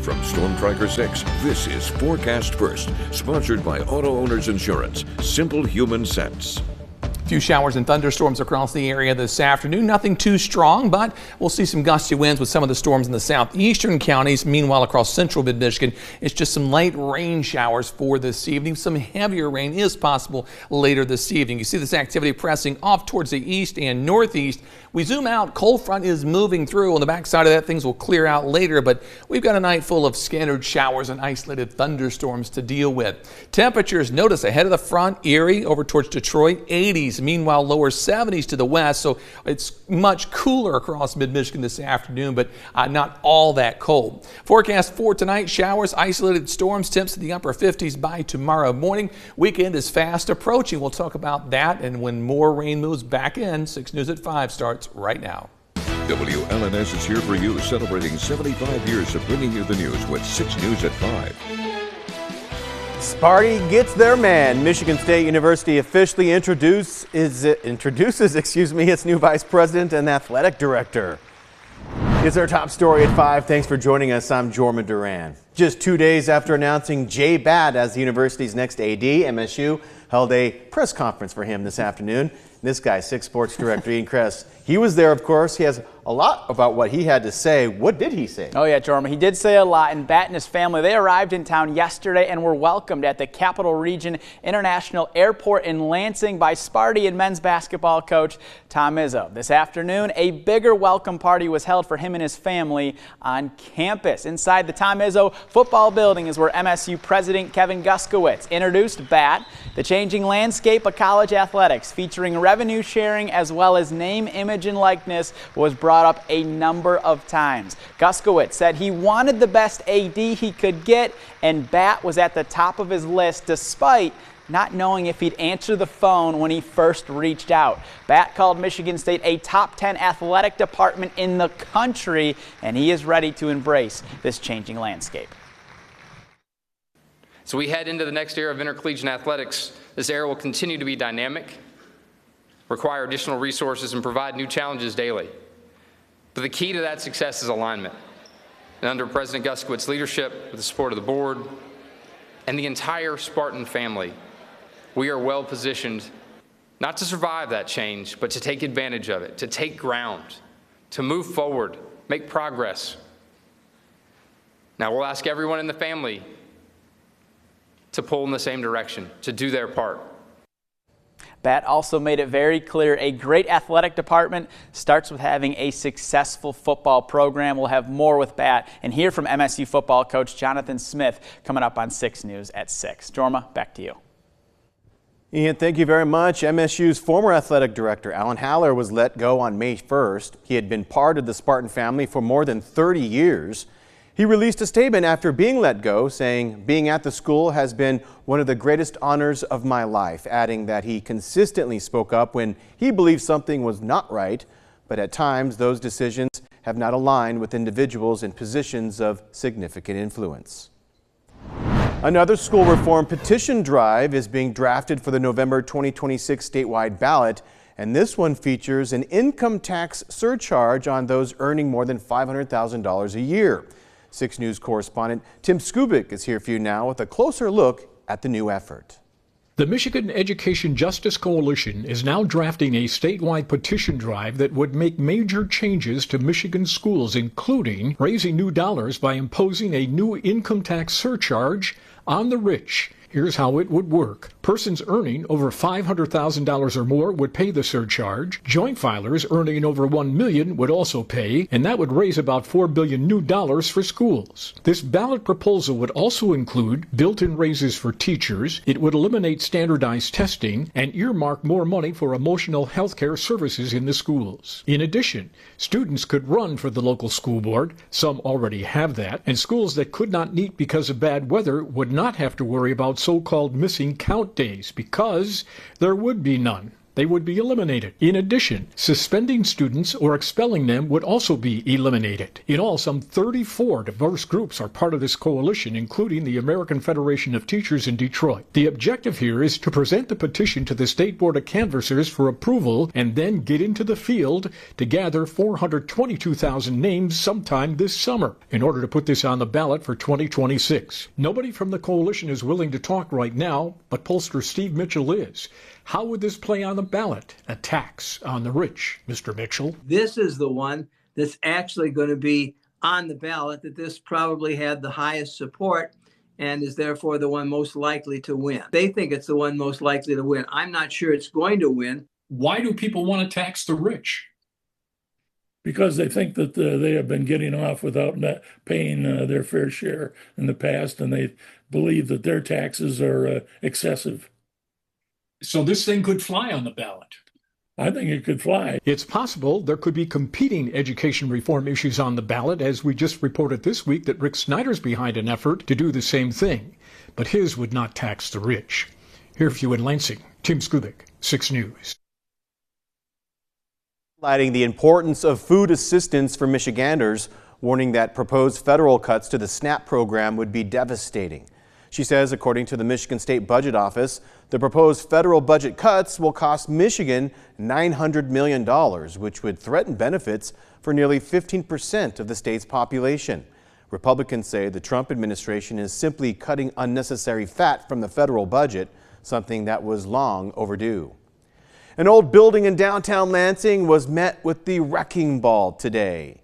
From Storm Tracker 6, this is Forecast First, sponsored by Auto Owners Insurance. Simple human sense. A few showers and thunderstorms across the area this afternoon. Nothing too strong, but we'll see some gusty winds with some of the storms in the southeastern counties. Meanwhile, across central mid-Michigan, it's just some light rain showers for this evening. Some heavier rain is possible later this evening. You see this activity pressing off towards the east and northeast. We zoom out, cold front is moving through. On the backside of that, things will clear out later, but we've got a night full of scattered showers and isolated thunderstorms to deal with. Temperatures, notice ahead of the front, Erie over towards Detroit, 80s. Meanwhile, lower 70s to the west, so it's much cooler across mid-Michigan this afternoon, but not all that cold. Forecast for tonight, showers, isolated storms, temps to the upper 50s by tomorrow morning. Weekend is fast approaching. We'll talk about that and when more rain moves back in. 6 News at 5 starts right now. WLNS is here for you, celebrating 75 years of bringing you the news with 6 News at 5. Sparty gets their man. Michigan State University officially introduces its new vice president and athletic director. It's our top story at 5. Thanks for joining us. I'm Jorma Duran. Just 2 days after announcing Jay Batt as the university's next AD, MSU held a press conference for him this afternoon. This guy, Six Sports Director Ian Kress, he was there, of course. He has a lot about what he had to say. What did he say? Oh, yeah, Jorma. He did say a lot. And Batt and his family, they arrived in town yesterday and were welcomed at the Capital Region International Airport in Lansing by Sparty and men's basketball coach Tom Izzo. This afternoon, a bigger welcome party was held for him and his family on campus. Inside the Tom Izzo football building is where MSU President Kevin Guskowitz introduced Batt, the changing landscape of college athletics, featuring revenue sharing as well as name, image, and likeness was brought up a number of times. Guskowitz said he wanted the best AD he could get, and Batt was at the top of his list despite not knowing if he'd answer the phone when he first reached out. Batt called Michigan State a top 10 athletic department in the country, and he is ready to embrace this changing landscape. So we head into the next era of intercollegiate athletics. This era will continue to be dynamic, require additional resources, and provide new challenges daily. But the key to that success is alignment. And under President Guskowitz's leadership, with the support of the board and the entire Spartan family, we are well positioned not to survive that change, but to take advantage of it, to take ground, to move forward, make progress. Now we'll ask everyone in the family to pull in the same direction, to do their part. Batt also made it very clear a great athletic department starts with having a successful football program. We'll have more with Batt and hear from MSU football coach Jonathan Smith coming up on 6 News at 6. Jorma, back to you. Ian, thank you very much. MSU's former athletic director, Alan Haller, was let go on May 1st. He had been part of the Spartan family for more than 30 years. He released a statement after being let go, saying, "Being at the school has been one of the greatest honors of my life," adding that he consistently spoke up when he believed something was not right, but at times those decisions have not aligned with individuals in positions of significant influence. Another school reform petition drive is being drafted for the November 2026 statewide ballot, and this one features an income tax surcharge on those earning more than $500,000 a year. 6 News correspondent Tim Skubic is here for you now with a closer look at the new effort. The Michigan Education Justice Coalition is now drafting a statewide petition drive that would make major changes to Michigan schools, including raising new dollars by imposing a new income tax surcharge on the rich. Here's how it would work. Persons earning over $500,000 or more would pay the surcharge. Joint filers earning over $1 million would also pay, and that would raise about $4 billion new dollars for schools. This ballot proposal would also include built-in raises for teachers. It would eliminate standardized testing and earmark more money for emotional health care services in the schools. In addition, students could run for the local school board. Some already have that, and schools that could not meet because of bad weather would not have to worry about so-called missing count days because there would be none. they would be eliminated. In addition, suspending students or expelling them would also be eliminated. In all, some 34 diverse groups are part of this coalition, including the American Federation of Teachers in Detroit. The objective here is to present the petition to the State Board of Canvassers for approval and then get into the field to gather 422,000 names sometime this summer in order to put this on the ballot for 2026. Nobody from the coalition is willing to talk right now, but pollster Steve Mitchell is. How would this play on the ballot? A tax on the rich, Mr. Mitchell. This is the one that's actually going to be on the ballot, that this probably had the highest support and is therefore the one most likely to win. They think it's the one most likely to win. I'm not sure it's going to win. Why do people want to tax the rich? Because they think that they have been getting off without paying their fair share in the past, and they believe that their taxes are excessive. So this thing could fly on the ballot. I think it could fly. It's possible there could be competing education reform issues on the ballot, as we just reported this week that Rick Snyder's behind an effort to do the same thing. But his would not tax the rich. Here for you in Lansing, Tim Skubic, 6 News. Highlighting the importance of food assistance for Michiganders, warning that proposed federal cuts to the SNAP program would be devastating. She says, according to the Michigan State Budget Office, the proposed federal budget cuts will cost Michigan $900 million, which would threaten benefits for nearly 15% of the state's population. Republicans say the Trump administration is simply cutting unnecessary fat from the federal budget, something that was long overdue. An old building in downtown Lansing was met with the wrecking ball today.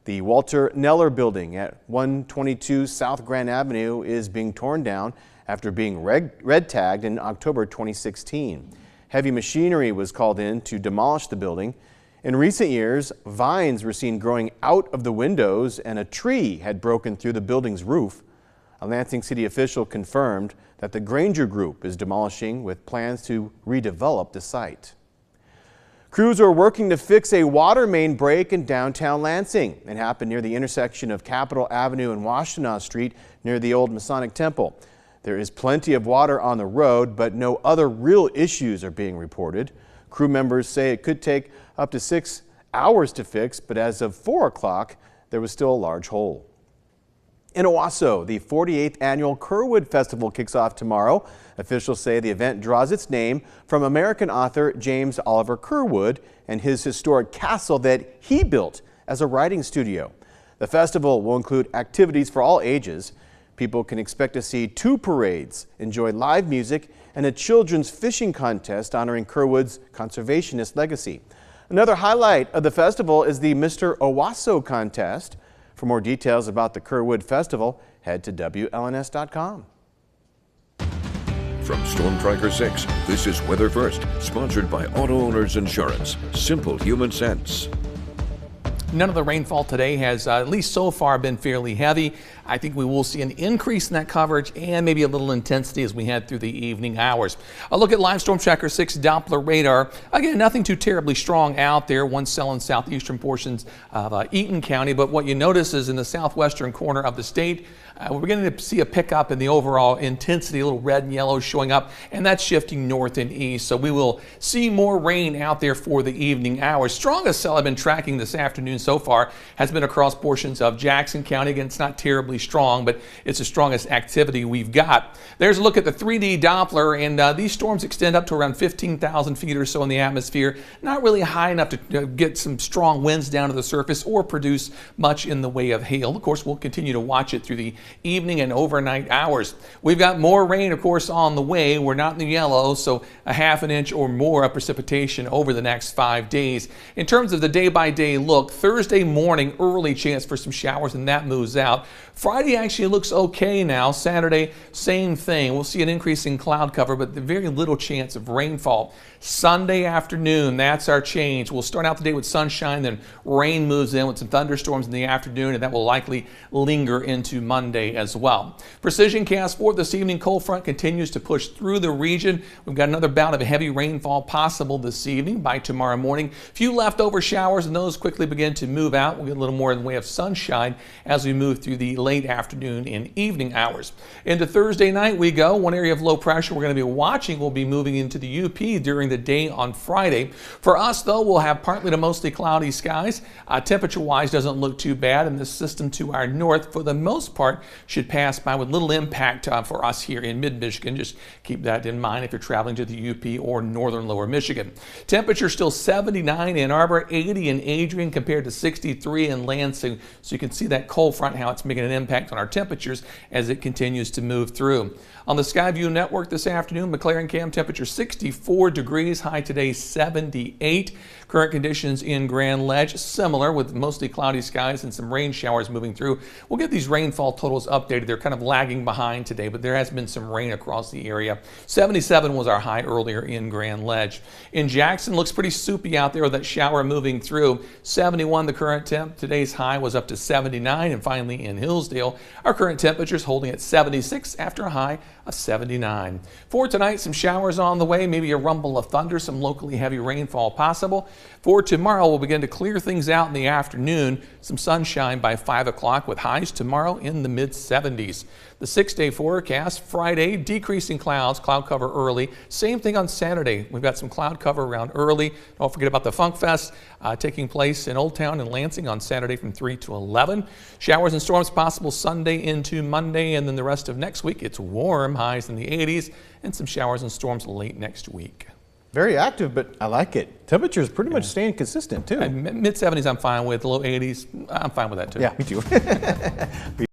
The Walter Neller building at 122 South Grand Avenue is being torn down after being red tagged in October 2016. Heavy machinery was called in to demolish the building. In recent years, vines were seen growing out of the windows and a tree had broken through the building's roof. A Lansing city official confirmed that the Granger Group is demolishing with plans to redevelop the site. Crews are working to fix a water main break in downtown Lansing. It happened near the intersection of Capitol Avenue and Washtenaw Street near the old Masonic Temple. There is plenty of water on the road, but no other real issues are being reported. Crew members say it could take up to 6 hours to fix, but as of 4 o'clock, there was still a large hole. In Owasso, the 48th annual Curwood Festival kicks off tomorrow. Officials say the event draws its name from American author James Oliver Curwood and his historic castle that he built as a writing studio. The festival will include activities for all ages. People can expect to see 2 parades, enjoy live music, and a children's fishing contest honoring Curwood's conservationist legacy. Another highlight of the festival is the Mr. Owasso contest. For more details about the Curwood Festival, head to WLNS.com. From Storm Tracker 6, this is Weather First, sponsored by Auto Owners Insurance. Simple human sense. None of the rainfall today has, at least so far, been fairly heavy. I think we will see an increase in that coverage and maybe a little intensity as we head through the evening hours. A look at live Storm Tracker 6 Doppler radar. Again, nothing too terribly strong out there. One cell in southeastern portions of Eaton County, but what you notice is in the southwestern corner of the state, we're beginning to see a pickup in the overall intensity, a little red and yellow showing up, and that's shifting north and east. So we will see more rain out there for the evening hours. Strongest cell I've been tracking this afternoon so far has been across portions of Jackson County. Again, it's not terribly strong, but it's the strongest activity we've got. There's a look at the 3D Doppler, and these storms extend up to around 15,000 feet or so in the atmosphere. Not really high enough to get some strong winds down to the surface or produce much in the way of hail. Of course, we'll continue to watch it through the evening and overnight hours. We've got more rain, of course, on the way. We're not in the yellow, so a ½ an inch or more of precipitation over the next 5 days. In terms of the day-by-day look, Thursday morning, early chance for some showers, and that moves out. Friday actually looks okay now. Saturday, same thing. We'll see an increase in cloud cover, but very little chance of rainfall. Sunday afternoon, that's our change. We'll start out the day with sunshine, then rain moves in with some thunderstorms in the afternoon, and that will likely linger into Monday as well. Precision cast for this evening. Cold front continues to push through the region. We've got another bout of heavy rainfall possible this evening. By tomorrow morning, few leftover showers, and those quickly begin to move out. We'll get a little more in the way of sunshine as we move through the late afternoon and evening hours. Into Thursday night we go. One area of low pressure we're going to be watching will be moving into the UP during the day on Friday. For us, though, we'll have partly to mostly cloudy skies. Temperature-wise, doesn't look too bad, and this system to our north, for the most part, should pass by with little impact for us here in mid-Michigan. Just keep that in mind if you're traveling to the UP or northern lower Michigan. Temperature still 79 in Ann Arbor, 80 in Adrian compared to 63 in Lansing. So you can see that cold front, how it's making an impact on our temperatures as it continues to move through. On the Skyview network this afternoon, McLaren Cam temperature 64 degrees, high today 78. Current conditions in Grand Ledge similar with mostly cloudy skies and some rain showers moving through. We'll get these rainfall totals updated. They're kind of lagging behind today, but there has been some rain across the area. 77 was our high earlier in Grand Ledge. In Jackson, looks pretty soupy out there with that shower moving through. 71 the current temp. Today's high was up to 79. And finally in Hillsdale, our current temperature is holding at 76 after a high of 79. For tonight, some showers on the way, maybe a rumble of thunder, some locally heavy rainfall possible. For tomorrow, we'll begin to clear things out in the afternoon. Some sunshine by 5 o'clock with highs tomorrow in the mid-70s. The 6-day forecast, Friday, decreasing clouds, cloud cover early. Same thing on Saturday. We've got some cloud cover around early. Don't forget about the Funk Fest taking place in Old Town and Lansing on Saturday from 3 to 11. Showers and storms possible Sunday into Monday, and then the rest of next week, it's warm, highs in the 80s, and some showers and storms late next week. Very active, but I like it. Temperature is pretty much staying consistent, too. Mid-70s I'm fine with, low 80s, I'm fine with that, too. Yeah, me too.